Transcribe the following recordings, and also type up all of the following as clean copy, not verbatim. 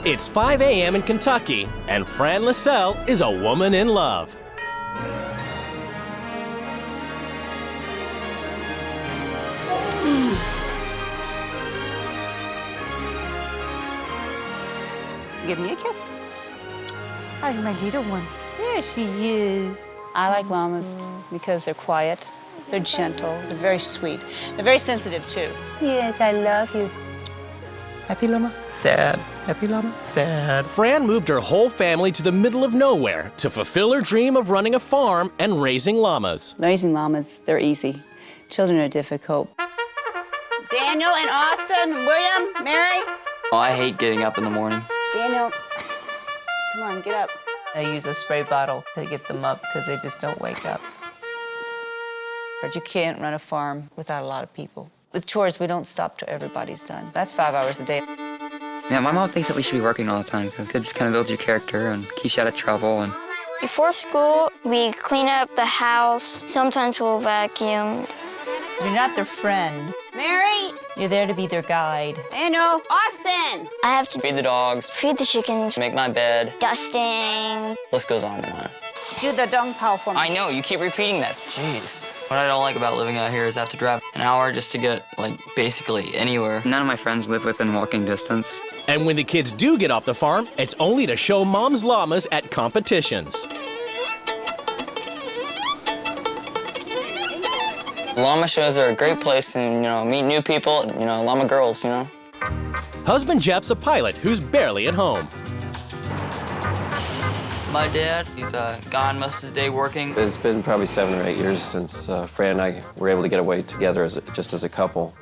It's 5 a.m. in Kentucky, and Fran LaSalle is a woman in love. Give me a kiss. Hi, my little one. There she is. I like llamas because they're quiet, they're gentle, they're very sweet. They're very sensitive, too. Yes, I love you. Happy llama? Sad. Happy llama? Sad. Fran moved her whole family to the middle of nowhere to fulfill her dream of running a farm and raising llamas. Raising llamas, they're easy. Children are difficult. Daniel and Austin, William, Mary. Oh, I hate getting up in the morning. Daniel, come on, get up. I use a spray bottle to get them up because they just don't wake up. But you can't run a farm without a lot of people. With chores, we don't stop till everybody's done. That's 5 hours a day. Yeah, my mom thinks that we should be working all the time because it kind of builds your character and keeps you out of trouble. And before school, we clean up the house. Sometimes we'll vacuum. You're not their friend. Mary! You're there to be their guide. Daniel! Austin! I have to feed the dogs, feed the chickens, make my bed, dusting. List goes on and on. Do the dung pao for me. I know, you keep repeating that. Jeez. What I don't like about living out here is I have to drive an hour just to get, like, basically anywhere. None of my friends live within walking distance. And when the kids do get off the farm, it's only to show mom's llamas at competitions. Llama shows are a great place to, meet new people, llama girls, Husband Jeff's a pilot who's barely at home. My dad, he's gone most of the day working. It's been probably 7 or 8 years since Fran and I were able to get away together just as a couple.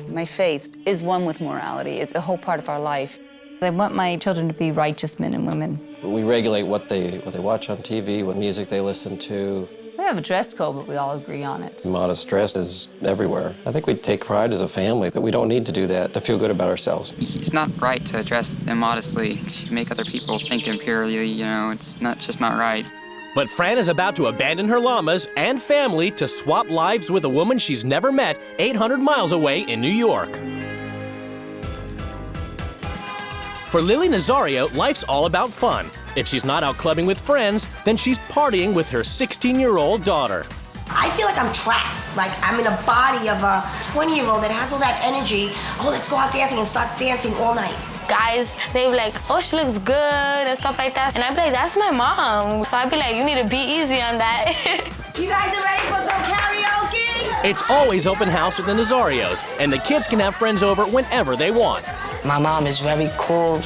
My faith is one with morality. It's a whole part of our life. I want my children to be righteous men and women. We regulate what they watch on TV, what music they listen to. We have a dress code, but we all agree on it. Modest dress is everywhere. I think we take pride as a family that we don't need to do that to feel good about ourselves. It's not right to dress immodestly. You make other people think imperially, it's just not right. But Fran is about to abandon her llamas and family to swap lives with a woman she's never met 800 miles away in New York. For Lily Nazario, life's all about fun. If she's not out clubbing with friends, then she's partying with her 16-year-old daughter. I feel like I'm trapped. Like I'm in a body of a 20-year-old that has all that energy. Oh, let's go out dancing, and starts dancing all night. Guys, they be like, oh, she looks good and stuff like that. And I'd be like, that's my mom. So I'd be like, you need to be easy on that. You guys are ready for some karaoke? It's always open house with the Nazarios, and the kids can have friends over whenever they want. My mom is very cool.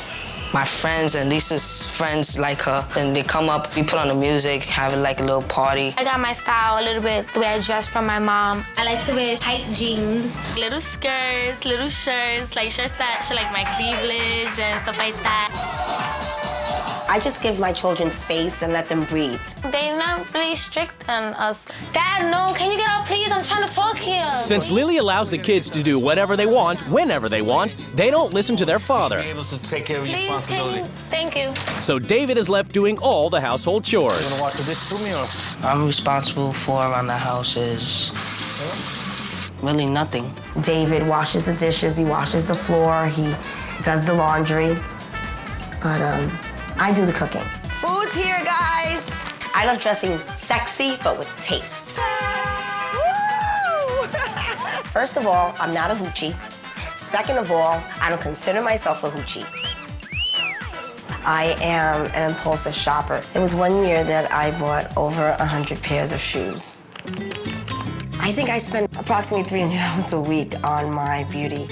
My friends and Lisa's friends like her. And they come up, we put on the music, have like a little party. I got my style a little bit, the way I dress from my mom. I like to wear tight jeans, little skirts, little shirts, like shirts that show like my cleavage and stuff like that. I just give my children space and let them breathe. They're not really strict on us. Dad, no, can you get out, please? I'm trying to talk here. Since Lily allows the kids to do whatever they want, whenever they want, they don't listen to their father. Be able to take care of your Please, responsibility. thank you. So David is left doing all the household chores. You wanna wash the dish for me or? I'm responsible for around the house is really nothing. David washes the dishes, he washes the floor, he does the laundry. But I do the cooking. Food's here, guys. I love dressing sexy, but with taste. First of all, I'm not a hoochie. Second of all, I don't consider myself a hoochie. I am an impulsive shopper. There was one year that I bought over 100 pairs of shoes. I think I spend approximately $300 a week on my beauty.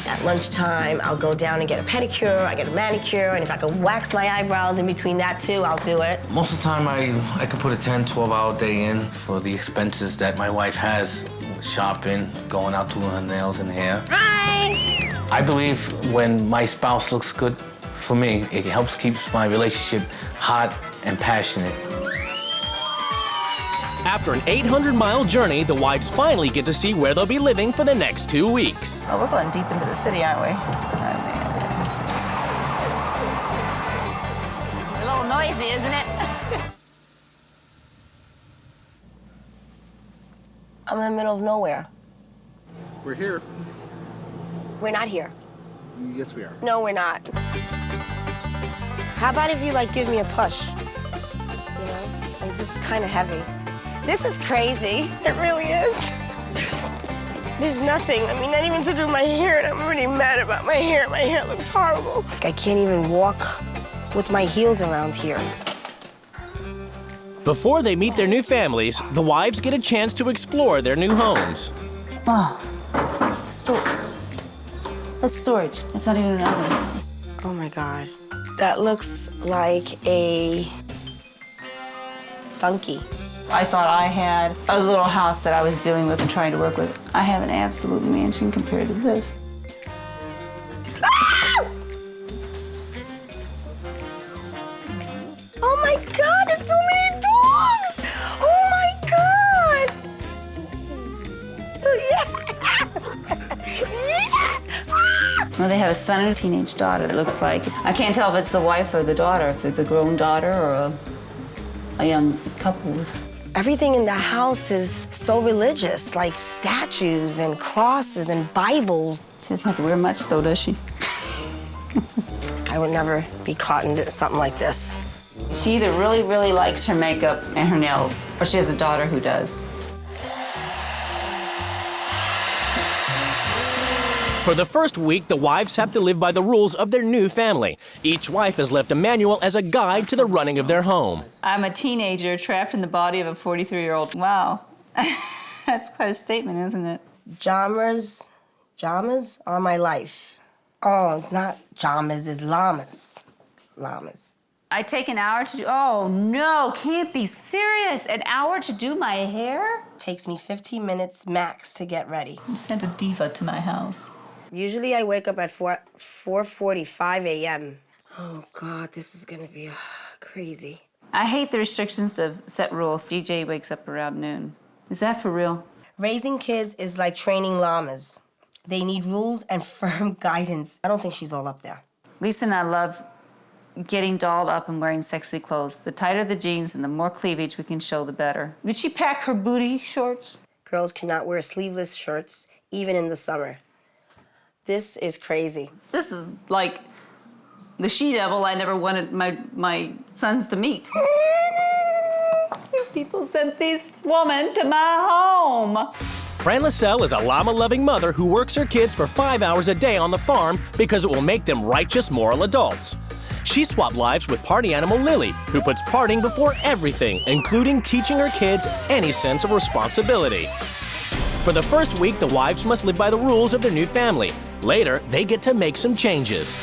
At lunchtime, I'll go down and get a pedicure, I get a manicure, and if I can wax my eyebrows in between that too, I'll do it. Most of the time, I can put a 10, 12-hour day in for the expenses that my wife has, shopping, going out doing her nails and hair. Hi. I believe when my spouse looks good for me, it helps keep my relationship hot and passionate. After an 800-mile journey, the wives finally get to see where they'll be living for the next 2 weeks. Oh, we're going deep into the city, aren't we? A little noisy, isn't it? I'm in the middle of nowhere. We're here. We're not here. Yes, we are. No, we're not. How about if you, like, give me a push? You know? Like, this is kind of heavy. This is crazy. It really is. There's nothing. I mean, not even to do my hair, and I'm already mad about my hair. My hair looks horrible. I can't even walk with my heels around here. Before they meet their new families, the wives get a chance to explore their new homes. Oh, that's storage. It's not even an oven. Oh, my God. That looks like a donkey. I thought I had a little house that I was dealing with and trying to work with. I have an absolute mansion compared to this. Ah! Oh my God, there's so many dogs! Oh my God! Yes! Yes! Ah! Well, they have a son and a teenage daughter, it looks like. I can't tell if it's the wife or the daughter, if it's a grown daughter or a young couple. Everything in the house is so religious, like statues and crosses and Bibles. She doesn't have to wear much, though, does she? I would never be caught in something like this. She either really, really likes her makeup and her nails, or she has a daughter who does. For the first week, the wives have to live by the rules of their new family. Each wife has left a manual as a guide to the running of their home. I'm a teenager trapped in the body of a 43-year-old. Wow. That's quite a statement, isn't it? Jammers are my life. Oh, it's not jammers, it's llamas. Llamas. I take an hour to do, oh no, can't be serious. An hour to do my hair? Takes me 15 minutes max to get ready. You sent a diva to my house. Usually I wake up at 4:45 a.m. Oh God, this is gonna be crazy. I hate the restrictions of set rules. DJ wakes up around noon. Is that for real? Raising kids is like training llamas. They need rules and firm guidance. I don't think she's all up there. Lisa and I love getting dolled up and wearing sexy clothes. The tighter the jeans and the more cleavage we can show, the better. Did she pack her booty shorts? Girls cannot wear sleeveless shirts, even in the summer. This is crazy. This is like the she-devil I never wanted my sons to meet. People sent this woman to my home. Fran LaSalle is a llama-loving mother who works her kids for 5 hours a day on the farm because it will make them righteous moral adults. She swapped lives with party animal Lily, who puts partying before everything, including teaching her kids any sense of responsibility. For the first week, the wives must live by the rules of their new family. Later, they get to make some changes.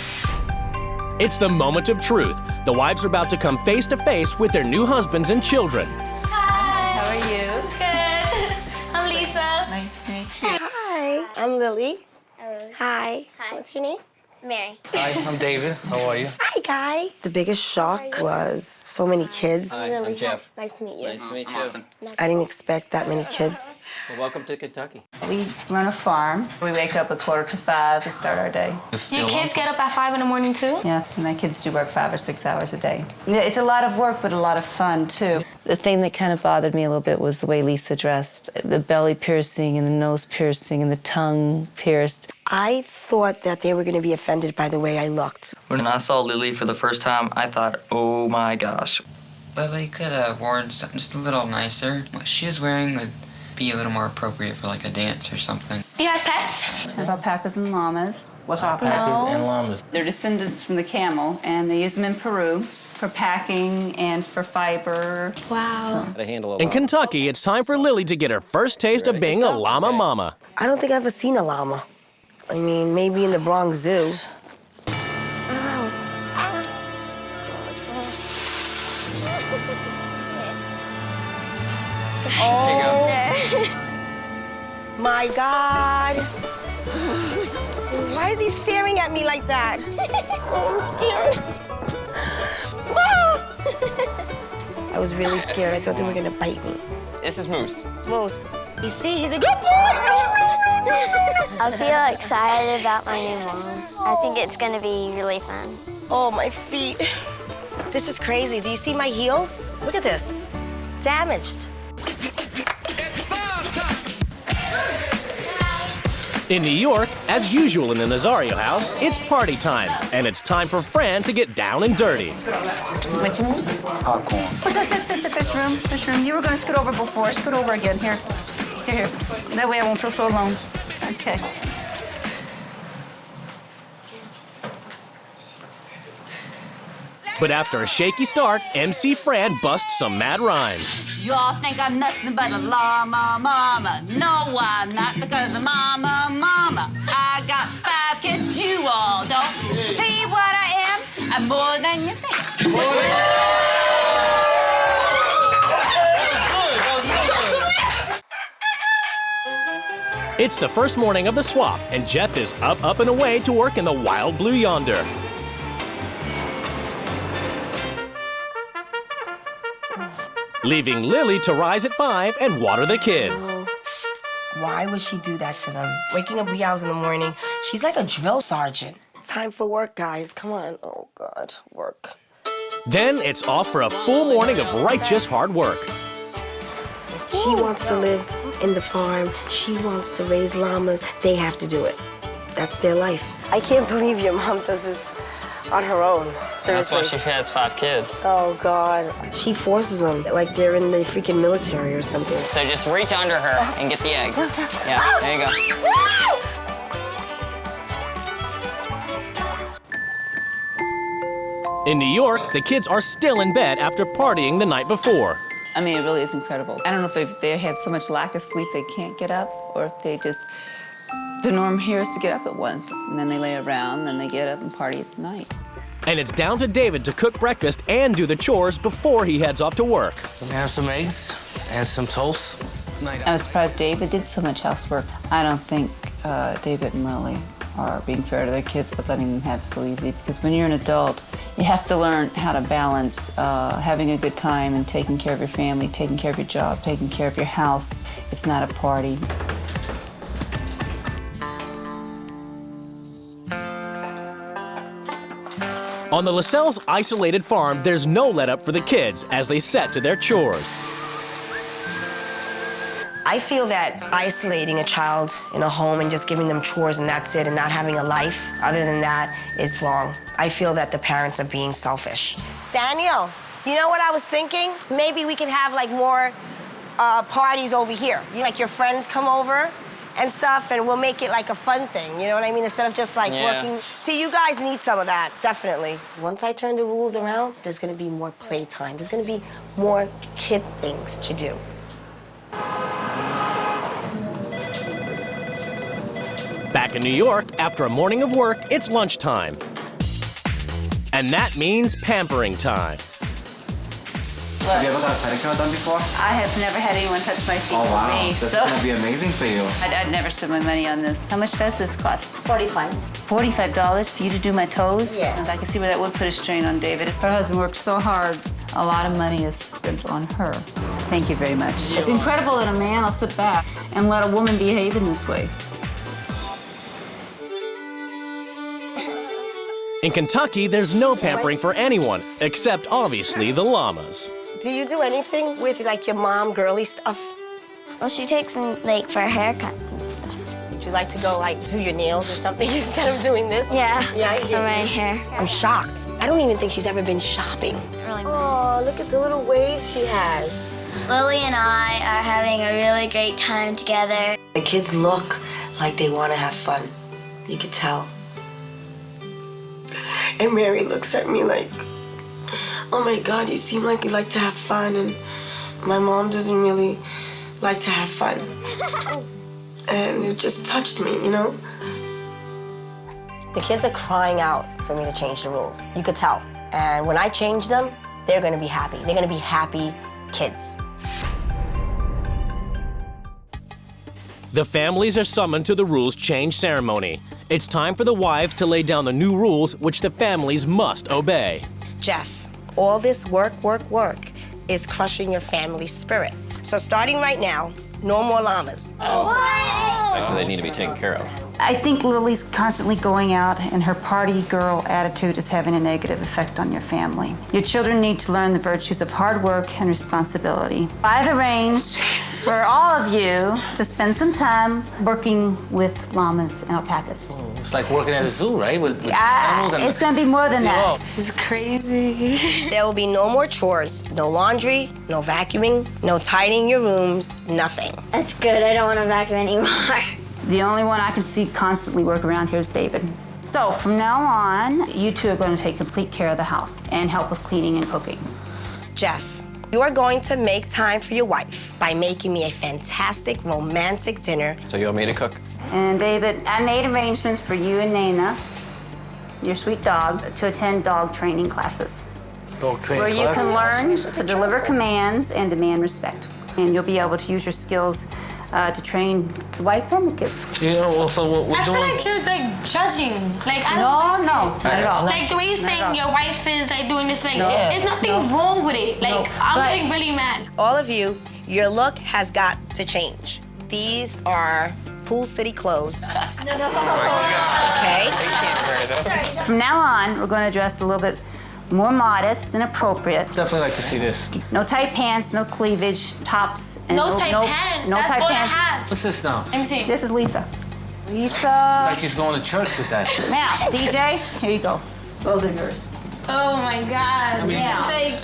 It's the moment of truth. The wives are about to come face to face with their new husbands and children. Hi. How are you? Good. I'm Lisa. Nice to meet you. Hi, I'm Lily. Hi. Hi. What's your name? Mary. Hi, I'm David. How are you? Hi, Guy. The biggest shock was so many kids. Hi, I'm Jeff. Nice to meet you. Nice to meet you. I didn't expect that many kids. Well, welcome to Kentucky. We run a farm. We wake up at 4:45 to start our day. Your kids get up at 5 in the morning too? Yeah, my kids do work 5 or 6 hours a day. Yeah, it's a lot of work, but a lot of fun, too. The thing that kind of bothered me a little bit was the way Lisa dressed. The belly piercing and the nose piercing and the tongue pierced. I thought that they were going to be offended by the way I looked. When I saw Lily for the first time, I thought, oh my gosh. Lily could have worn something just a little nicer. What she was wearing would be a little more appropriate for like a dance or something. You have pets? Alpacas and llamas. What's alpacas and llamas? They're descendants from the camel, and they use them in Peru for packing and for fiber. Wow. To handle a In llama. Kentucky, it's time for Lily to get her first taste of being a llama mama. I don't think I've ever seen a llama. I mean, maybe in the Bronx Zoo. Oh my God. Why is he staring at me like that? Oh, I'm scared. I was really scared. I thought they were gonna bite me. This is Moose. Moose. You see, he's a good boy. I feel excited about my new mom. I think it's gonna be really fun. Oh, my feet. This is crazy. Do you see my heels? Look at this. Damaged. In New York, as usual in the Nazario house, it's party time. And it's time for Fran to get down and dirty. What you mean? Popcorn. What's that? Sit this room. This room. You were going to scoot over before. Scoot over again. Here. Here. That way I won't feel so alone. Okay. But after a shaky start, MC Fran busts some mad rhymes. You all think I'm nothing but a llama mama. No, I'm not, because of mama. I got 5 kids, you all don't. See what I am? I'm more than you think. It's the first morning of the swap, and Jeff is up and away to work in the wild blue yonder. Leaving Lily to rise at 5 and water the kids. Why would she do that to them? Waking up wee hours in the morning, she's like a drill sergeant. It's time for work, guys. Come on. Oh, God, work. Then it's off for a full morning of righteous hard work. She wants to live in the farm. She wants to raise llamas. They have to do it. That's their life. I can't believe your mom does this on her own. Seriously. That's why she has 5 kids. Oh, God. She forces them like they're in the freaking military or something. So just reach under her and get the egg. Yeah, there you go. In New York, the kids are still in bed after partying the night before. I mean, it really is incredible. I don't know if they have so much lack of sleep they can't get up, or if they just, the norm here is to get up at 1, and then they lay around, then they get up and party at night. And it's down to David to cook breakfast and do the chores before he heads off to work. We have some eggs and some toast. I was surprised David did so much housework. I don't think David and Lily are being fair to their kids but letting them have so easy, because when you're an adult, you have to learn how to balance having a good time and taking care of your family, taking care of your job, taking care of your house. It's not a party. On the Lascelles' isolated farm, there's no let-up for the kids as they set to their chores. I feel that isolating a child in a home and just giving them chores and that's it and not having a life other than that is wrong. I feel that the parents are being selfish. Daniel, you know what I was thinking? Maybe we could have like more parties over here. Like your friends come over and stuff, and we'll make it like a fun thing, you know what I mean? Instead of just like working. See, you guys need some of that, definitely. Once I turn the rules around, there's gonna be more playtime. There's gonna be more kid things to do. Back in New York, after a morning of work, it's lunchtime. And that means pampering time. Have you ever got a pedicure done before? I have never had anyone touch my feet Oh, wow. for me. This is going to be amazing for you. I'd never spend my money on this. How much does this cost? $45. $45 for you to do my toes? Yeah. And I can see where that would put a strain on David. Her husband worked so hard. A lot of money is spent on her. Thank you very much. It's incredible that a man will sit back and let a woman behave in this way. In Kentucky, there's no pampering for anyone, except obviously the llamas. Do you do anything with like your mom girly stuff? Well, she takes me like for a haircut and stuff. Would you like to go like do your nails or something instead of doing this? Yeah, Yeah, I for hear my you. hair. I'm shocked. I don't even think she's ever been shopping. Oh, look at the little waves she has. Lily and I are having a really great time together. The kids look like they want to have fun. You could tell. And Mary looks at me like, oh my God, you seem like you like to have fun, and my mom doesn't really like to have fun. And it just touched me, you know? The kids are crying out for me to change the rules. You could tell. And when I change them, they're gonna be happy. They're gonna be happy kids. The families are summoned to the rules change ceremony. It's time for the wives to lay down the new rules which the families must obey. Jeff, all this work is crushing your family's spirit. So starting right now, no more llamas. So they need to be taken care of. I think Lily's constantly going out and her party girl attitude is having a negative effect on your family. Your children need to learn the virtues of hard work and responsibility. I've arranged for all of you to spend some time working with llamas and alpacas. It's like working at a zoo, right? With animals and it's going to be more than that. This is crazy. There will be no more chores, no laundry, no vacuuming, no tidying your rooms, nothing. That's good. I don't want to vacuum anymore. The only one I can see constantly work around here is David. So from now on, you two are going to take complete care of the house and help with cleaning and cooking. Jeff, you are going to make time for your wife by making me a fantastic romantic dinner. So you want me to cook? And David, I made arrangements for you and Nana, your sweet dog, to attend dog training classes. Dog training where you can learn to deliver commands and demand respect. And you'll be able to use your skills to train the wife and the kids. Yeah, well, so what we're I feel doing... like you're like judging. Like I No, not at all. Like the way you're saying your wife is like doing this, like No. there's nothing wrong with it. Like I'm getting really mad. All of you, your look has got to change. These are Pool City clothes. Okay? From now on, we're going to dress a little bit more modest and appropriate. Definitely like to see this. No tight pants, no cleavage, tops, and No tight pants. No That's tight all pants. I have. What's this now? Let me see. This is Lisa. Lisa. Like she's going to church with that. Now, DJ, here you go. Those are yours. Oh my God. I mean,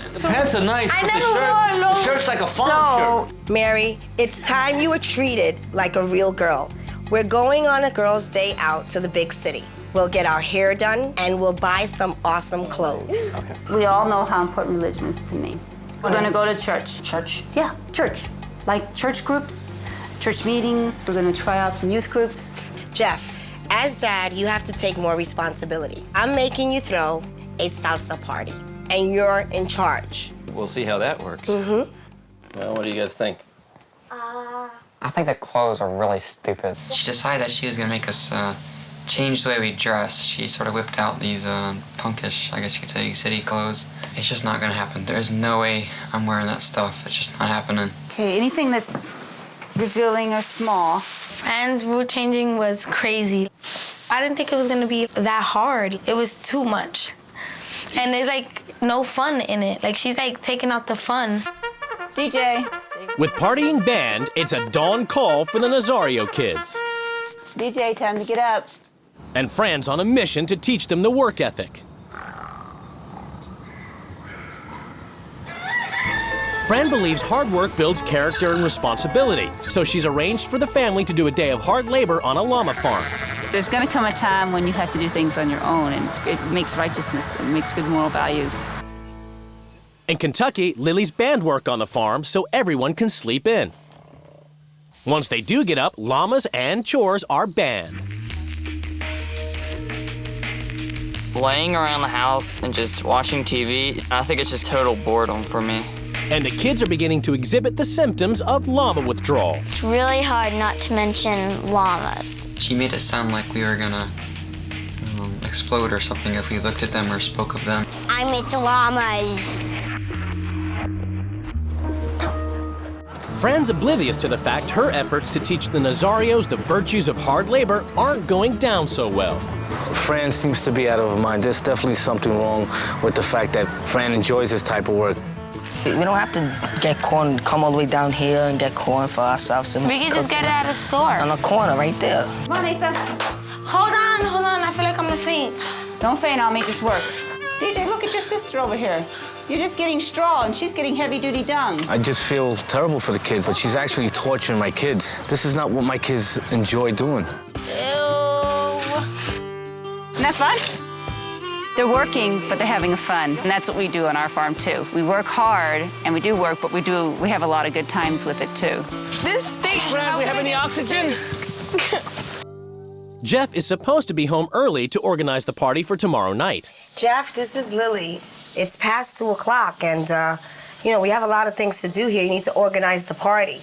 It's the like, pants are nice, I but never wore the shirt's like a farm shirt. Mary, it's time you were treated like a real girl. We're going on a girls' day out to the big city. We'll get our hair done and we'll buy some awesome clothes. We all know how important religion is to me. We're going to go to church. Church? Yeah, church. Like church groups, church meetings. We're going to try out some youth groups. Jeff, as dad, you have to take more responsibility. I'm making you throw a salsa party, and you're in charge. We'll see how that works. Mm-hmm. Well, what do you guys think? I think the clothes are really stupid. She decided that she was gonna make us change the way we dress. She sort of whipped out these punkish, I guess you could say, city clothes. It's just not gonna happen. There's no way I'm wearing that stuff. It's just not happening. Okay, anything that's revealing or small. Fran's rule changing was crazy. I didn't think it was gonna be that hard. It was too much. And there's like no fun in it. Like she's like taking out the fun. DJ. With Partying Band, it's a dawn call for the Nazario kids. DJ, time to get up. And Fran's on a mission to teach them the work ethic. Fran believes hard work builds character and responsibility, so she's arranged for the family to do a day of hard labor on a llama farm. There's going to come a time when you have to do things on your own, and it makes righteousness, it makes good moral values. In Kentucky, Lily's band work on the farm so everyone can sleep in. Once they do get up, llamas and chores are banned. Laying around the house and just watching TV, I think it's just total boredom for me. And the kids are beginning to exhibit the symptoms of llama withdrawal. It's really hard not to mention llamas. She made it sound like we were gonna explode or something if we looked at them or spoke of them. I miss llamas. Fran's oblivious to the fact her efforts to teach the Nazarios the virtues of hard labor aren't going down so well. Fran seems to be out of her mind. There's definitely something wrong with the fact that Fran enjoys this type of work. We don't have to get corn, come all the way down here and get corn for ourselves. And We can just get it at a store. on a corner right there. Come on, Lisa. Hold on. I feel like I'm gonna faint. Don't faint on me, just work. DJ, look at your sister over here. You're just getting straw, and she's getting heavy-duty dung. I just feel terrible for the kids, but she's actually torturing my kids. This is not what my kids enjoy doing. Ew. Isn't that fun? They're working, but they're having fun, and that's what we do on our farm, too. We work hard, and we do work, but we have a lot of good times with it, too. This stinks. Fran, we have any oxygen? Jeff is supposed to be home early to organize the party for tomorrow night. Jeff, this is Lily. It's past 2 o'clock, and, we have a lot of things to do here. You need to organize the party.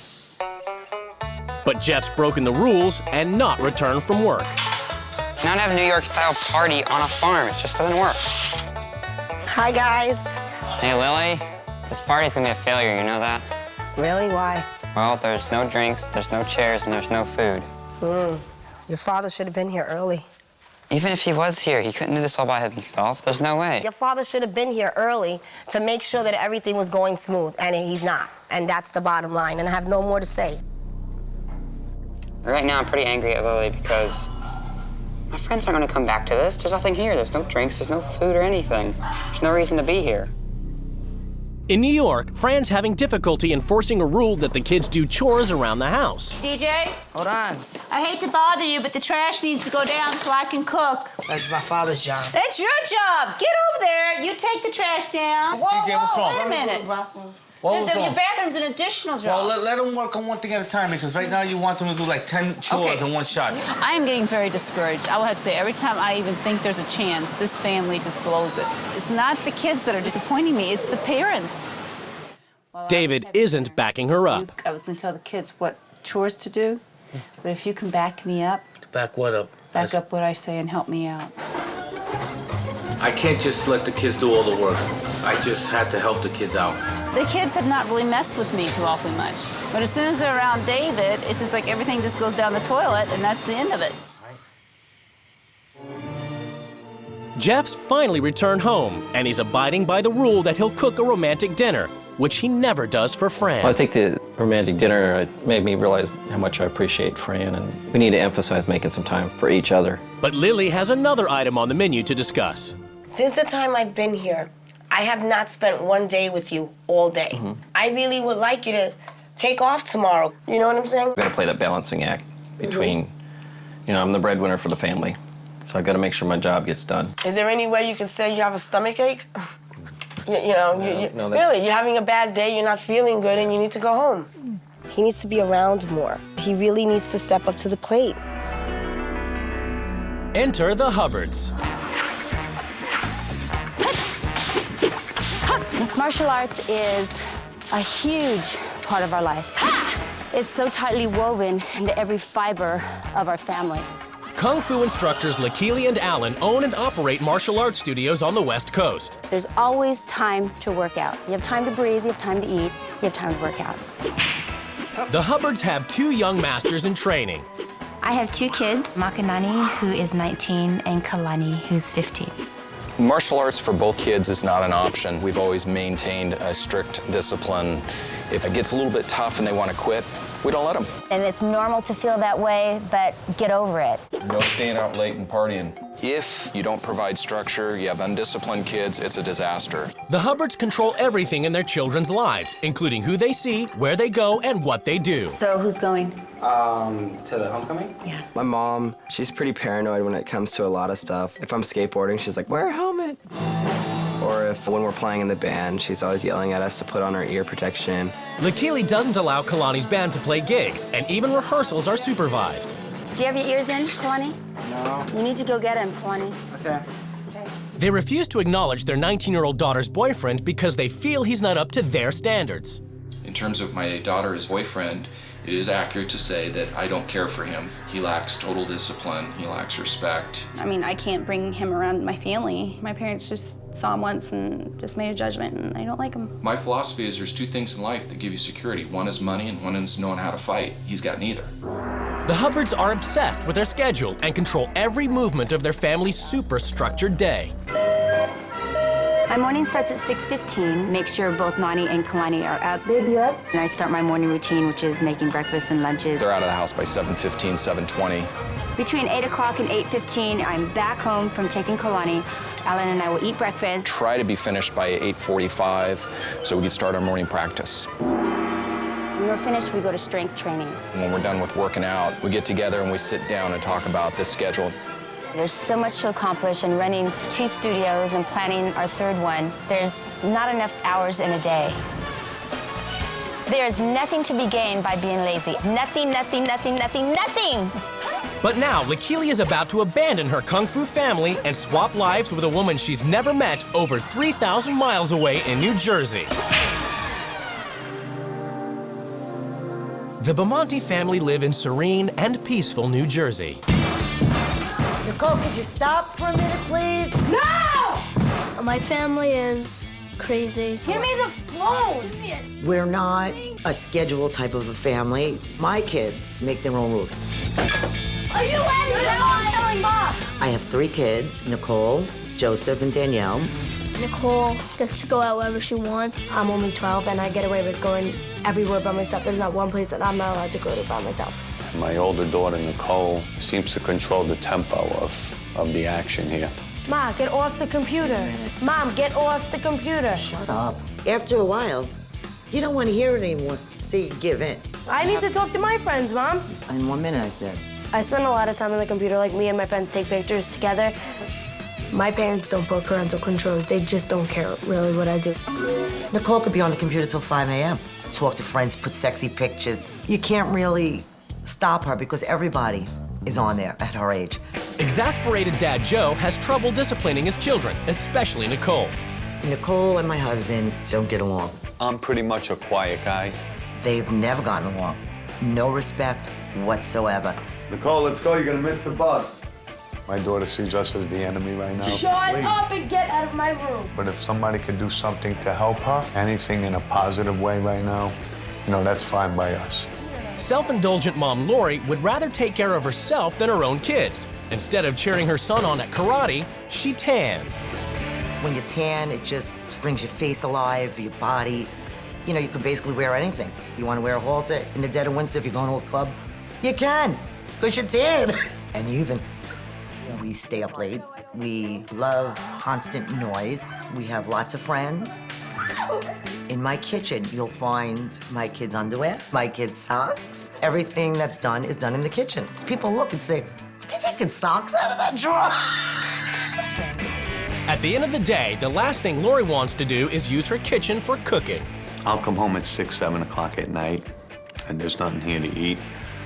But Jeff's broken the rules and not returned from work. Not have a New York-style party on a farm. It just doesn't work. Hi, guys. Hey, Lily, this party's gonna be a failure, you know that? Really? Why? Well, there's no drinks, there's no chairs, and there's no food. Your father should have been here early. Even if he was here, he couldn't do this all by himself. There's no way. Your father should have been here early to make sure that everything was going smooth, and he's not. And that's the bottom line, and I have no more to say. Right now, I'm pretty angry at Lily because my friends aren't going to come back to this. There's nothing here. There's no drinks. There's no food or anything. There's no reason to be here. In New York, Fran's having difficulty enforcing a rule that the kids do chores around the house. DJ? Hold on. I hate to bother you, but the trash needs to go down so I can cook. That's my father's job. That's your job. Get over there. You take the trash down. Whoa, DJ, what's wrong? wait a minute. What was Your wrong? bathroom's an additional job. Well, let them work on one thing at a time, because right now you want them to do like 10 chores in one shot. I am getting very discouraged. I will have to say, every time I even think there's a chance, this family just blows it. It's not the kids that are disappointing me, it's the parents. David isn't backing her up. I was going to tell the kids what chores to do, but if you can back me up, Back what up? back up what I say and help me out. I can't just let the kids do all the work. I just had to help the kids out. The kids have not really messed with me too awfully much. But as soon as they're around David, it's just like everything just goes down the toilet, and that's the end of it. Jeff's finally returned home, and he's abiding by the rule that he'll cook a romantic dinner, which he never does for Fran. Well, I think the romantic dinner made me realize how much I appreciate Fran, and we need to emphasize making some time for each other. But Lily has another item on the menu to discuss. Since the time I've been here, I have not spent one day with you all day. I really would like you to take off tomorrow. You know what I'm saying? I've got to play that balancing act between, you know, I'm the breadwinner for the family, so I've got to make sure my job gets done. Is there any way you can say you have a stomach ache? No, Really, you're having a bad day, you're not feeling good, and you need to go home. He needs to be around more. He really needs to step up to the plate. Enter the Hubbards. Martial arts is a huge part of our life. It's so tightly woven into every fiber of our family. Kung Fu instructors Lakili and Alan own and operate martial arts studios on the West Coast. There's always time to work out. You have time to breathe, you have time to eat, you have time to work out. The Hubbards have 2 young masters in training. I have 2 kids, Makanani, who is 19, and Kalani, who's 15. Martial arts for both kids is not an option. We've always maintained a strict discipline. If it gets a little bit tough and they want to quit, we don't let them. And it's normal to feel that way, but get over it. No staying out late and partying. If you don't provide structure, you have undisciplined kids, it's a disaster. The Hubbards control everything in their children's lives, including who they see, where they go, and what they do. So who's going? To the homecoming? Yeah. My mom, she's pretty paranoid when it comes to a lot of stuff. If I'm skateboarding, she's like, wear a helmet. Or if when we're playing in the band, she's always yelling at us to put on our ear protection. Lakili doesn't allow Kalani's band to play gigs, and even rehearsals are supervised. Do you have your ears in, Kalani? No. You need to go get him, Kalani. Okay. They refuse to acknowledge their 19-year-old daughter's boyfriend because they feel he's not up to their standards. In terms of my daughter's boyfriend, it is accurate to say that I don't care for him. He lacks total discipline, he lacks respect. I mean, I can't bring him around my family. My parents just saw him once and just made a judgment, and I don't like him. My philosophy is there's 2 things in life that give you security. One is money and one is knowing how to fight. He's got neither. The Hubbards are obsessed with their schedule and control every movement of their family's super structured day. My morning starts at 6:15. Make sure both Nani and Kalani are up. Baby up. And I start my morning routine, which is making breakfast and lunches. They're out of the house by 7:15, 7:20. Between 8 o'clock and 8:15, I'm back home from taking Kalani. Alan and I will eat breakfast. Try to be finished by 8:45 so we can start our morning practice. When we're finished, we go to strength training. When we're done with working out, we get together and we sit down and talk about the schedule. There's so much to accomplish, and running 2 studios and planning our 3rd one, there's not enough hours in a day. There is nothing to be gained by being lazy. Nothing, nothing, nothing, nothing, nothing! But now, Lakili is about to abandon her Kung Fu family and swap lives with a woman she's never met over 3,000 miles away in New Jersey. The Bamonte family live in serene and peaceful New Jersey. Nicole, could you stop for a minute, please? No! My family is crazy. Give me the phone! We're not a schedule type of a family. My kids make their own rules. Are you telling Mom? I have 3 kids, Nicole, Joseph, and Danielle. Nicole gets to go out wherever she wants. I'm only 12 and I get away with going everywhere by myself. There's not one place that I'm not allowed to go to by myself. My older daughter, Nicole, seems to control the tempo of the action here. Ma, get off the computer. Mom, get off the computer. Shut up. After a while, you don't want to hear it anymore, so you give in. I need to talk to my friends, Mom. In 1 minute, I said. I spend a lot of time on the computer, like me and my friends take pictures together. My parents don't put parental controls. They just don't care really what I do. Nicole could be on the computer till 5 a.m. Talk to friends, put sexy pictures. You can't really stop her because everybody is on there at her age. Exasperated Dad Joe has trouble disciplining his children, especially Nicole. Nicole and my husband don't get along. I'm pretty much a quiet guy. They've never gotten along. No respect whatsoever. Nicole, let's go. You're gonna miss the bus. My daughter sees us as the enemy right now. Shut up and get out of my room. But if somebody can do something to help her, anything in a positive way right now, you know, that's fine by us. Self-indulgent mom Lori would rather take care of herself than her own kids. Instead of cheering her son on at karate, she tans. When you tan, it just brings your face alive, your body. You know, you can basically wear anything. You want to wear a halter in the dead of winter if you're going to a club, you can, because you're tan. And even we stay up late. We love constant noise. We have lots of friends. In my kitchen, you'll find my kids' underwear, my kids' socks. Everything that's done is done in the kitchen. People look and say, "Did you get socks out of that drawer?" At the end of the day, the last thing Lori wants to do is use her kitchen for cooking. I'll come home at 6, 7 o'clock at night, and there's nothing here to eat.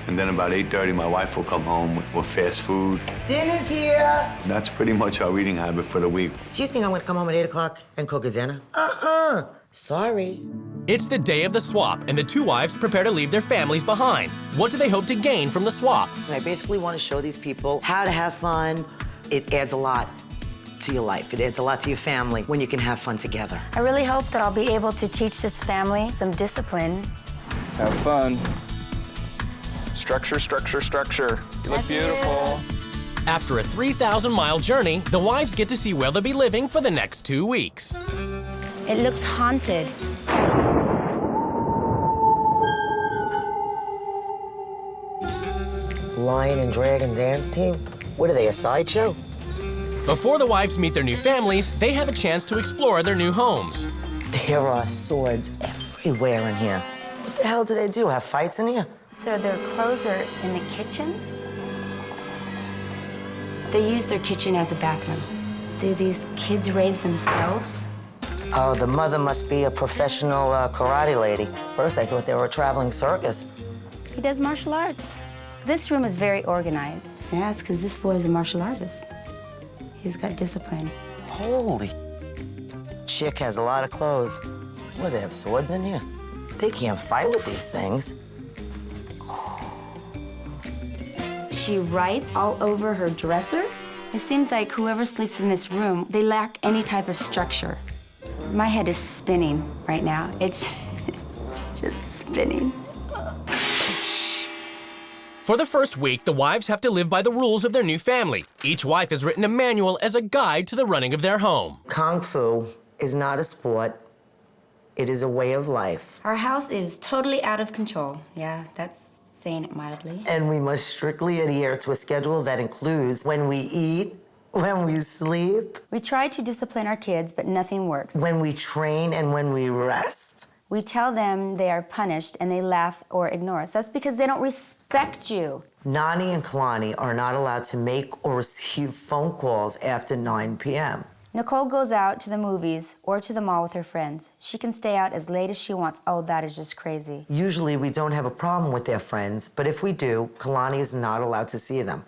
And then about 8:30, my wife will come home with fast food. Dinner's here. That's pretty much our eating habit for the week. Do you think I'm gonna come home at 8 o'clock and cook a dinner? Sorry. It's the day of the swap, and the two wives prepare to leave their families behind. What do they hope to gain from the swap? I basically want to show these people how to have fun. It adds a lot to your life. It adds a lot to your family when you can have fun together. I really hope that I'll be able to teach this family some discipline. Have fun. Structure, structure, structure. You look beautiful. After a 3,000-mile journey, the wives get to see where they'll be living for the next 2 weeks. It looks haunted. Lion and Dragon dance team? What are they, a sideshow? Before the wives meet their new families, they have a chance to explore their new homes. There are swords everywhere in here. What the hell do they do, have fights in here? So their clothes are in the kitchen? They use their kitchen as a bathroom. Do these kids raise themselves? Oh, the mother must be a professional karate lady. First, I thought they were a traveling circus. He does martial arts. This room is very organized. Yeah, it's because this boy is a martial artist. He's got discipline. Holy chick has a lot of clothes. What, they have swords in here? They can't fight with these things. She writes all over her dresser. It seems like whoever sleeps in this room, they lack any type of structure. My head is spinning right now. It's just spinning. For the first week, the wives have to live by the rules of their new family. Each wife has written a manual as a guide to the running of their home. Kung Fu is not a sport. It is a way of life. Our house is totally out of control. Yeah, that's saying it mildly. And we must strictly adhere to a schedule that includes when we eat, when we sleep. We try to discipline our kids, but nothing works. When we train and when we rest. We tell them they are punished and they laugh or ignore us. That's because they don't respect you. Nani and Kalani are not allowed to make or receive phone calls after 9 p.m. Nicole goes out to the movies or to the mall with her friends. She can stay out as late as she wants. Oh, that is just crazy. Usually we don't have a problem with their friends, but if we do, Kalani is not allowed to see them.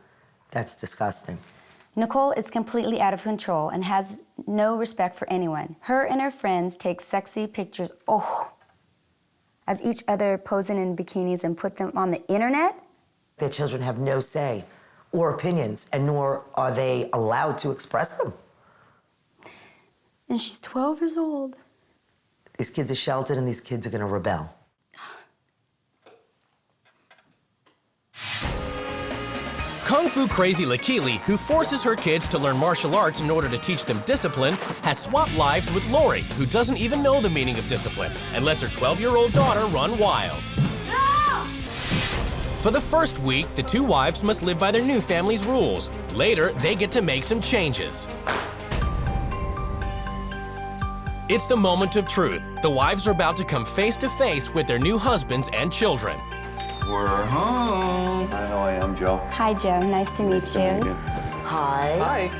That's disgusting. Nicole is completely out of control and has no respect for anyone. Her and her friends take sexy pictures, of each other posing in bikinis and put them on the internet. Their children have no say or opinions, and nor are they allowed to express them. And she's 12 years old. These kids are sheltered, and these kids are gonna rebel. Kung Fu crazy Lakili, who forces her kids to learn martial arts in order to teach them discipline, has swapped lives with Lori, who doesn't even know the meaning of discipline and lets her 12-year-old daughter run wild. No! For the first week, the two wives must live by their new family's rules. Later, they get to make some changes. It's the moment of truth. The wives are about to come face to face with their new husbands and children. We're home. I know I am, Joe. Hi, Joe. Nice to meet you. Hi. Hi.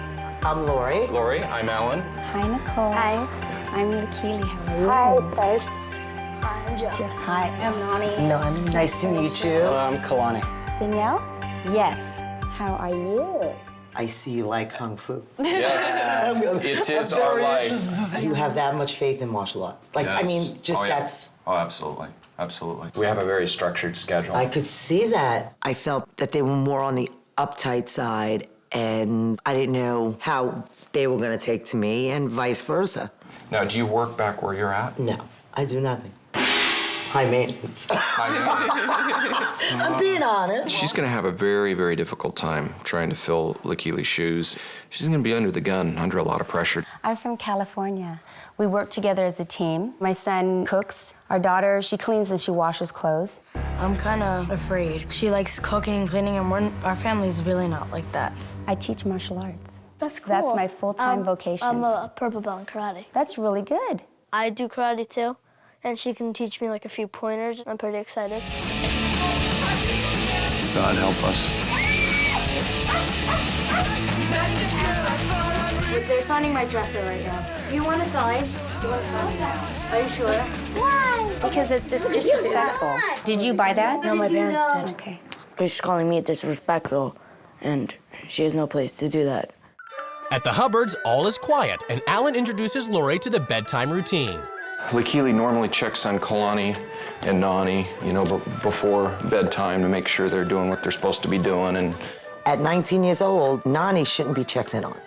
I'm Lori. Lori, I'm Alan. Hi, Nicole. Hi. I'm Lakili. How are you? Hi, Serge. Hi, I'm Joe. Hi, I'm Nani. Nani. Nice to meet you. I'm Kalani. Danielle? Yes. How are you? I see you like Kung Fu. Yes, it is our life. You have that much faith in martial arts. Like, Yes. I mean, just that's... Oh, absolutely. Absolutely. We have a very structured schedule. I could see that. I felt that they were more on the uptight side, and I didn't know how they were going to take to me, and vice versa. Now, do you work back where you're at? No, I do nothing. High maintenance. I'm being honest. She's going to have a very, very difficult time trying to fill Lakili's shoes. She's going to be under the gun, under a lot of pressure. I'm from California. We work together as a team. My son cooks. Our daughter, she cleans and she washes clothes. I'm kind of afraid. She likes cooking and cleaning, and our family's really not like that. I teach martial arts. That's cool. That's my full-time vocation. I'm a purple belt in karate. That's really good. I do karate too, and she can teach me like a few pointers. I'm pretty excited. God help us. They're signing my dresser right now. You want a sign? Do you want a sign? Are you sure? Why? Because it's disrespectful. Did you buy that? No, my parents did. Okay. But she's calling me disrespectful, and she has no place to do that. At the Hubbards, all is quiet, and Alan introduces Lori to the bedtime routine. Lakili normally checks on Kalani and Nani, you know, before bedtime to make sure they're doing what they're supposed to be doing. And At 19 years old, Nani shouldn't be checked in on.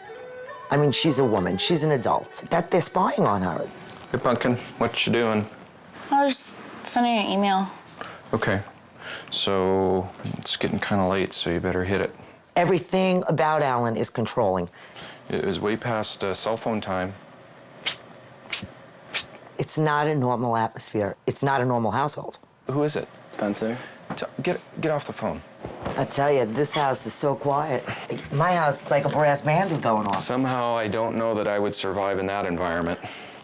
I mean, she's a woman, she's an adult. That they're spying on her. Hey, Pumpkin, what you doing? I was just sending you an email. Okay, so it's getting kind of late, so you better hit it. Everything about Alan is controlling. It was way past cell phone time. It's not a normal atmosphere. It's not a normal household. Who is it? Spencer. Get off the phone. I tell you, this house is so quiet. My house, it's like a brass band is going on. Somehow, I don't know that I would survive in that environment.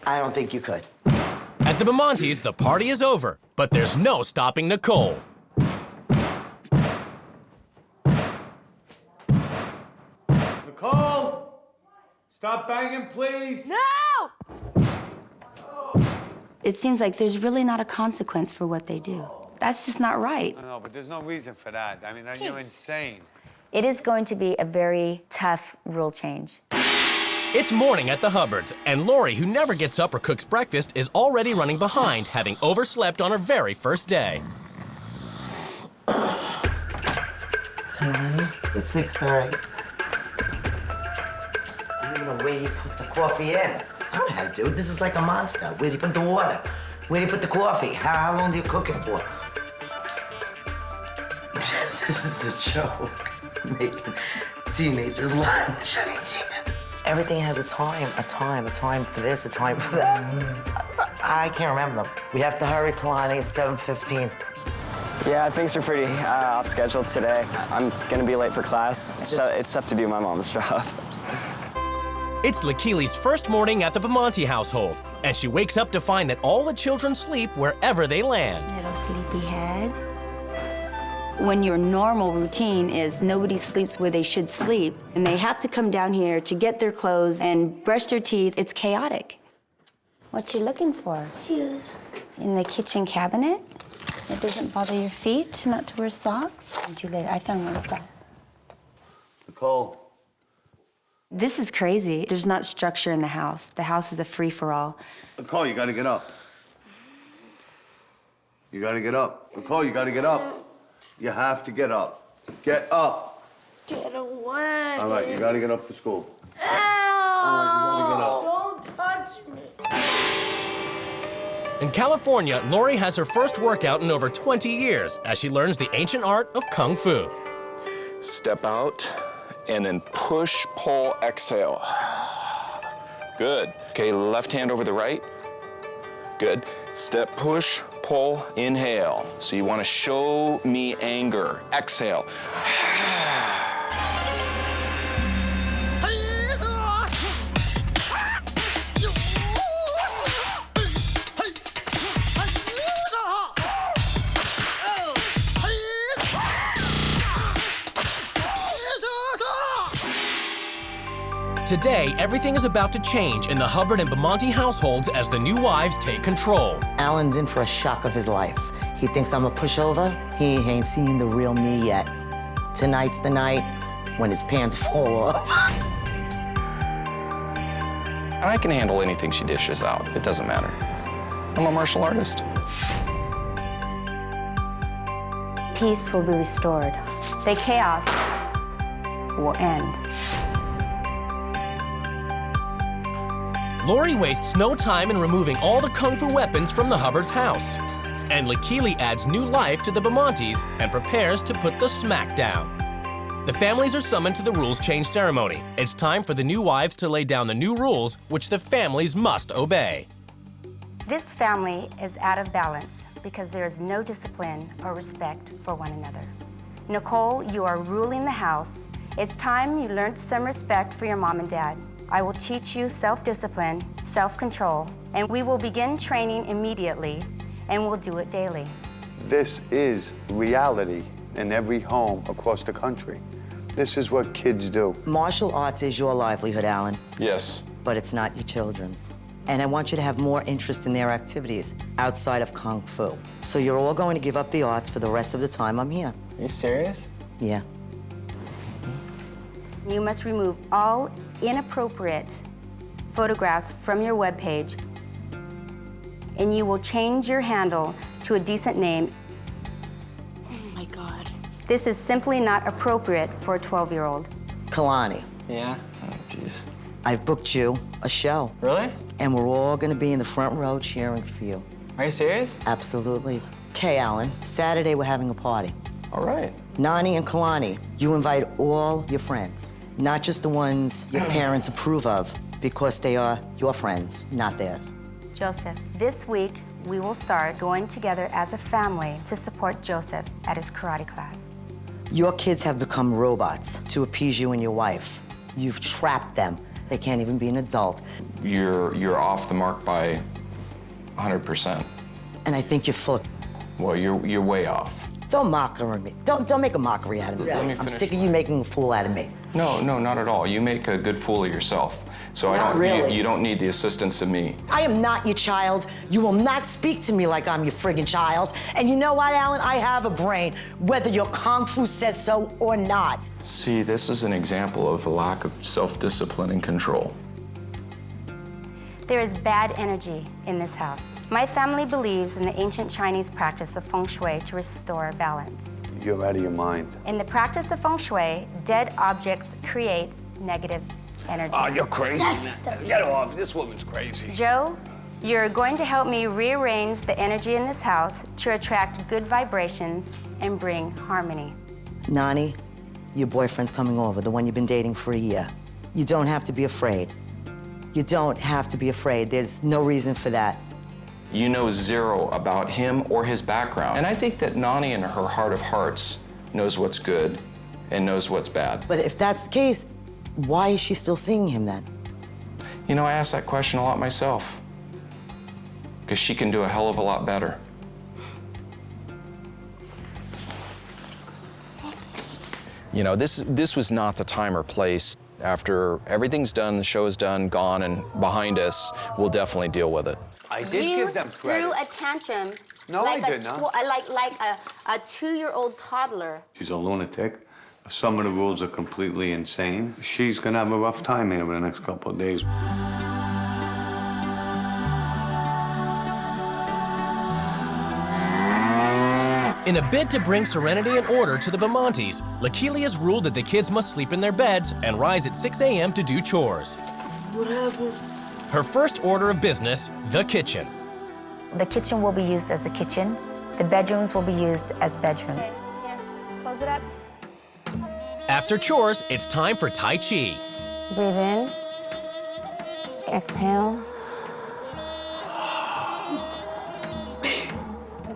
I don't think you could. At the Bamontes, the party is over, but there's no stopping Nicole. Nicole! Stop banging, please! No! It seems like there's really not a consequence for what they do. That's just not right. No, but there's no reason for that. I mean, you're insane. It is going to be a very tough rule change. It's morning at the Hubbards, and Lori, who never gets up or cooks breakfast, is already running behind, having overslept on her very first day. It's 6:30. I don't even know where you put the coffee in. I don't know how to do it. This is like a monster. Where do you put the water? Where do you put the coffee? How long do you cook it for? This is a joke. Making teenagers lunch. Everything has a time for this, a time for that. I can't remember them. We have to hurry, Kalani. It's 7:15. Yeah, things are pretty off schedule today. I'm gonna be late for class. It's tough to do my mom's job. It's Lakili's first morning at the Bamonte household, and she wakes up to find that all the children sleep wherever they land. Little sleepyhead. When your normal routine is nobody sleeps where they should sleep, and they have to come down here to get their clothes and brush their teeth, it's chaotic. What you looking for? Shoes. In the kitchen cabinet? It doesn't bother your feet not to wear socks? I found one of that. Nicole. This is crazy. There's not structure in the house. The house is a free-for-all. Nicole, you gotta get up. You gotta get up. Nicole, you gotta get up. You have to get up. Get up. Get away. All right, you gotta get up for school. Ow! All right, you gotta get up. Don't touch me. In California, Lori has her first workout in over 20 years as she learns the ancient art of Kung Fu. Step out, and then push, pull, exhale. Good. Okay, left hand over the right. Good. Step, push, pull, inhale. So you want to show me anger. Exhale. Today, everything is about to change in the Hubbard and Bamonte households as the new wives take control. Alan's in for a shock of his life. He thinks I'm a pushover. He ain't seen the real me yet. Tonight's the night when his pants fall off. And I can handle anything she dishes out. It doesn't matter. I'm a martial artist. Peace will be restored. The chaos will end. Lori wastes no time in removing all the kung fu weapons from the Hubbard's house. And Lakili adds new life to the Bamontes and prepares to put the smack down. The families are summoned to the rules change ceremony. It's time for the new wives to lay down the new rules, which the families must obey. This family is out of balance because there is no discipline or respect for one another. Nicole, you are ruling the house. It's time you learned some respect for your mom and dad. I will teach you self-discipline, self-control, and we will begin training immediately, and we'll do it daily. This is reality in every home across the country. This is what kids do. Martial arts is your livelihood, Alan. Yes. But it's not your children's. And I want you to have more interest in their activities outside of Kung Fu. So you're all going to give up the arts for the rest of the time I'm here. Are you serious? Yeah. You must remove all inappropriate photographs from your webpage, and you will change your handle to a decent name. Oh my God. This is simply not appropriate for a 12-year-old. Kalani. Yeah? Oh, jeez. I've booked you a show. Really? And we're all gonna be in the front row cheering for you. Are you serious? Absolutely. Okay, Alan, Saturday we're having a party. All right. Nani and Kalani, you invite all your friends, not just the ones your parents approve of, because they are your friends, not theirs. Joseph, this week we will start going together as a family to support Joseph at his karate class. Your kids have become robots to appease you and your wife. You've trapped them. They can't even be an adult. You're off the mark by 100%. And I think you're full of... Well, you're way off. Don't mock me. Don't make a mockery out of me. Let me I'm finish. sick of you making a fool out of me. No, not at all. You make a good fool of yourself. So Not really. You don't need the assistance of me. I am not your child. You will not speak to me like I'm your friggin' child. And you know what, Alan? I have a brain, whether your Kung Fu says so or not. See, this is an example of a lack of self-discipline and control. There is bad energy in this house. My family believes in the ancient Chinese practice of feng shui to restore balance. You're out of your mind. In the practice of feng shui, dead objects create negative energy. Oh, you're crazy. Get off. This woman's crazy. Joe, you're going to help me rearrange the energy in this house to attract good vibrations and bring harmony. Nani, your boyfriend's coming over, the one you've been dating for a year. You don't have to be afraid. You don't have to be afraid. There's no reason for that. You know zero about him or his background. And I think that Nani, in her heart of hearts, knows what's good and knows what's bad. But if that's the case, why is she still seeing him then? You know, I ask that question a lot myself. Because she can do a hell of a lot better. You know, this was not the time or place. After everything's done, the show is done, gone, and behind us, we'll definitely deal with it. I did give them credit. You threw a tantrum. No, like I did not. Like a 2-year-old toddler. She's a lunatic. Some of the rules are completely insane. She's gonna have a rough time here in the next couple of days. In a bid to bring serenity and order to the Bamontes, Lakili has ruled that the kids must sleep in their beds and rise at 6 a.m. to do chores. What happened? Her first order of business, the kitchen. The kitchen will be used as a kitchen. The bedrooms will be used as bedrooms. Here, close it up. After chores, it's time for Tai Chi. Breathe in. Exhale.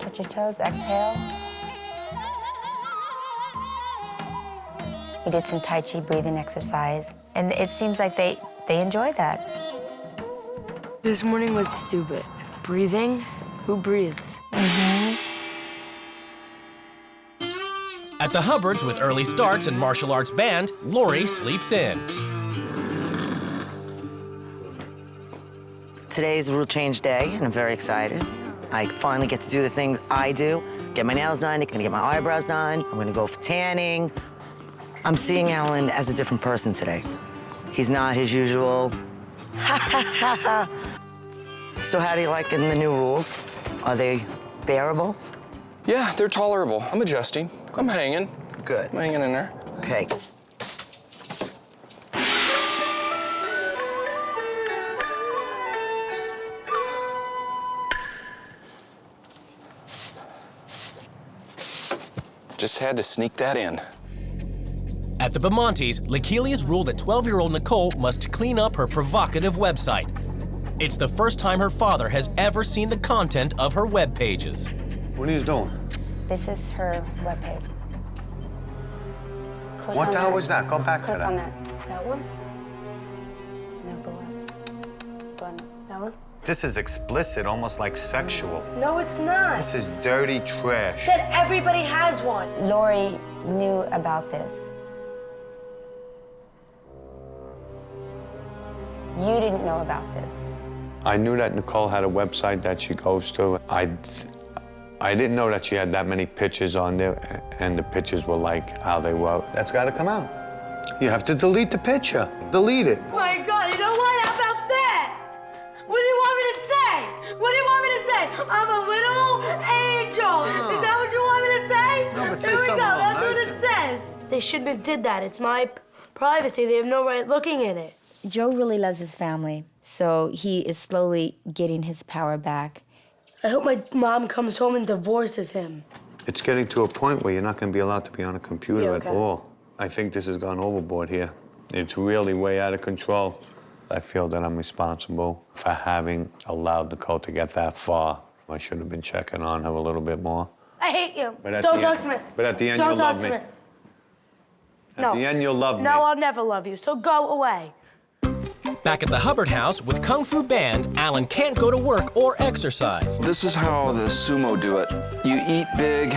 Touch your toes. Exhale. We did some Tai Chi breathing exercise, and it seems like they enjoyed that. This morning was stupid. Breathing? Who breathes? At the Hubbards with early starts and martial arts band, Lori sleeps in. Today's a rule change day, and I'm very excited. I finally get to do the things I do. Get my nails done, I'm gonna get my eyebrows done, I'm gonna go for tanning. I'm seeing Alan as a different person today. He's not his usual, So how do you like in the new rules? Are they bearable? Yeah, they're tolerable. I'm adjusting. I'm hanging. Good. I'm hanging in there. Okay. Just had to sneak that in. At the Bamontes, Lakelia's ruled that 12-year-old Nicole must clean up her provocative website. It's the first time her father has ever seen the content of her web pages. What are you doing? This is her webpage. What the hell was that? Go back to that. Click on that. That one? No, go up. Go on. That one? This is explicit, almost like sexual. No, it's not. This is dirty trash. That everybody has one. Lori knew about this. You didn't know about this. I knew that Nicole had a website that she goes to. I didn't know that she had that many pictures on there, and the pictures were like how they were. That's got to come out. You have to delete the picture. Delete it. My God, you know what? How about that? What do you want me to say? What do you want me to say? I'm a little angel. Is that what you want me to say? No, but say There we go. something more That's what nice it then. says. They shouldn't have did that. It's my privacy. They have no right looking at it. Joe really loves his family, so he is slowly getting his power back. I hope my mom comes home and divorces him. It's getting to a point where you're not going to be allowed to be on a computer Yeah, at okay. all. I think this has gone overboard here. It's really way out of control. I feel that I'm responsible for having allowed Nicole to get that far. I should have been checking on her a little bit more. I hate you. But at Don't the talk end- to me. but at the end, Don't you'll talk love to me. me. At the end, you'll love me. No, I'll never love you, so go away. Back at the Hubbard house with Kung Fu Band, Alan can't go to work or exercise. This is how the sumo do it. You eat big,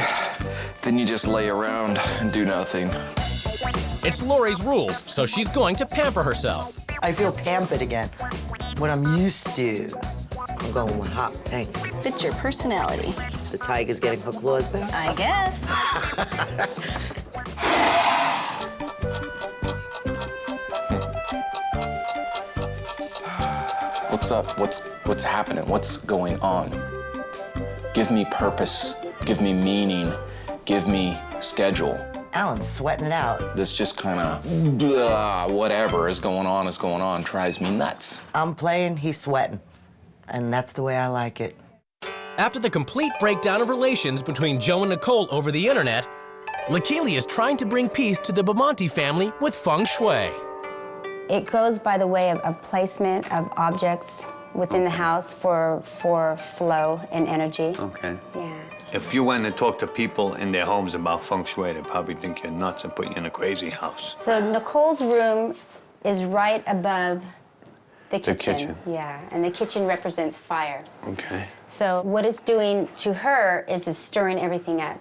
then you just lay around and do nothing. It's Lori's rules, so she's going to pamper herself. I feel pampered again. What I'm used to. I'm going with hot pink. It's your personality. The tiger's getting her claws back. I guess. What's up? What's happening? What's going on? Give me purpose. Give me meaning. Give me schedule. Alan's sweating it out. This just kind of whatever is going on drives me nuts. I'm playing, he's sweating. And that's the way I like it. After the complete breakdown of relations between Joe and Nicole over the internet, Lakelia is trying to bring peace to the Bamonte family with feng shui. It goes by the way of placement of objects within the house for flow and energy. Okay. Yeah. If you went and talked to people in their homes about feng shui, they'd probably think you're nuts and put you in a crazy house. So Nicole's room is right above the The kitchen. kitchen. Yeah, and the kitchen represents fire. Okay. So what it's doing to her is it's stirring everything up.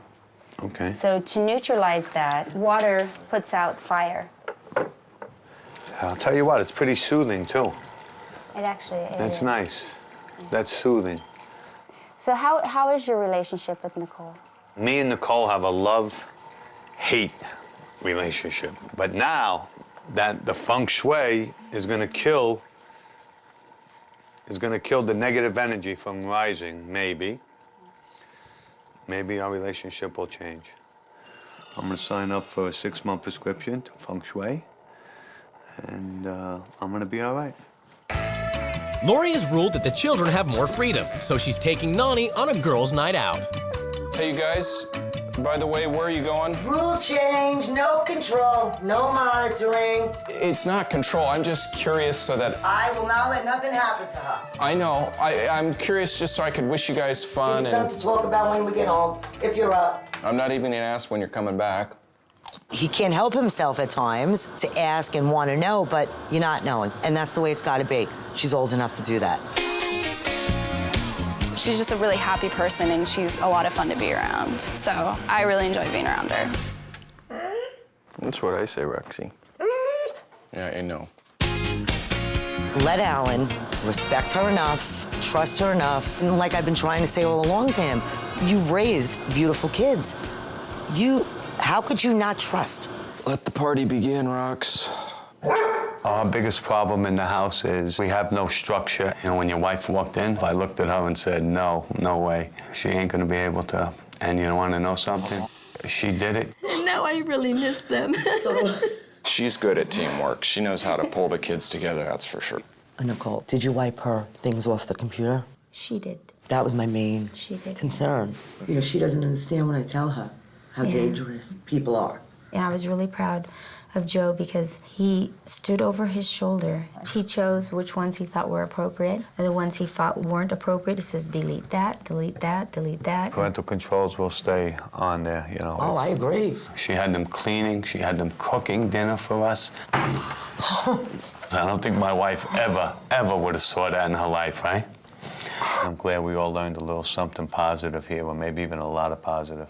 Okay. So to neutralize that, water puts out fire. I'll tell you what, it's pretty soothing too. It actually is. That's nice. That's soothing. So how is your relationship with Nicole? Me and Nicole have a love-hate relationship. But now that the feng shui is gonna kill the negative energy from rising, maybe our relationship will change. I'm gonna sign up for a 6-month prescription to feng shui, and I'm gonna be all right. Lori has ruled that the children have more freedom, so she's taking Nani on a girls' night out. Hey, you guys, By the way, where are you going? Rule change, no control, no monitoring. It's not control. I'm just curious so that... I will not let nothing happen to her. I know. I'm curious just so I could wish you guys fun. Give me something to talk about when we get home, if you're up. I'm not even gonna ask when you're coming back. He can't help himself at times to ask and want to know, but you're not knowing. And that's the way it's got to be. She's old enough to do that. She's just a really happy person, and she's a lot of fun to be around. So I really enjoy being around her. That's what I say, Rexy. Yeah, I know. Let Alan respect her enough, trust her enough, and like I've been trying to say all along to him, you've raised beautiful kids. How could you not trust? Let the party begin, Rox. Our biggest problem in the house is we have no structure. You know, when your wife walked in, I looked at her and said, no way. She ain't gonna be able to. And you wanna know something? She did it. Now I really miss them. She's good at teamwork. She knows how to pull the kids together, that's for sure. Nicole, did you wipe her things off the computer? She did. That was my main concern. You know, she doesn't understand when I tell her how dangerous people are. And I was really proud of Joe because he stood over his shoulder. He chose which ones he thought were appropriate, and the ones he thought weren't appropriate, he says, delete that, delete that, delete that. Parental controls will stay on there, you know. Oh, I agree. She had them cleaning, she had them cooking dinner for us. I don't think my wife ever would have saw that in her life, right? I'm glad we all learned a little something positive here, or maybe even a lot of positive.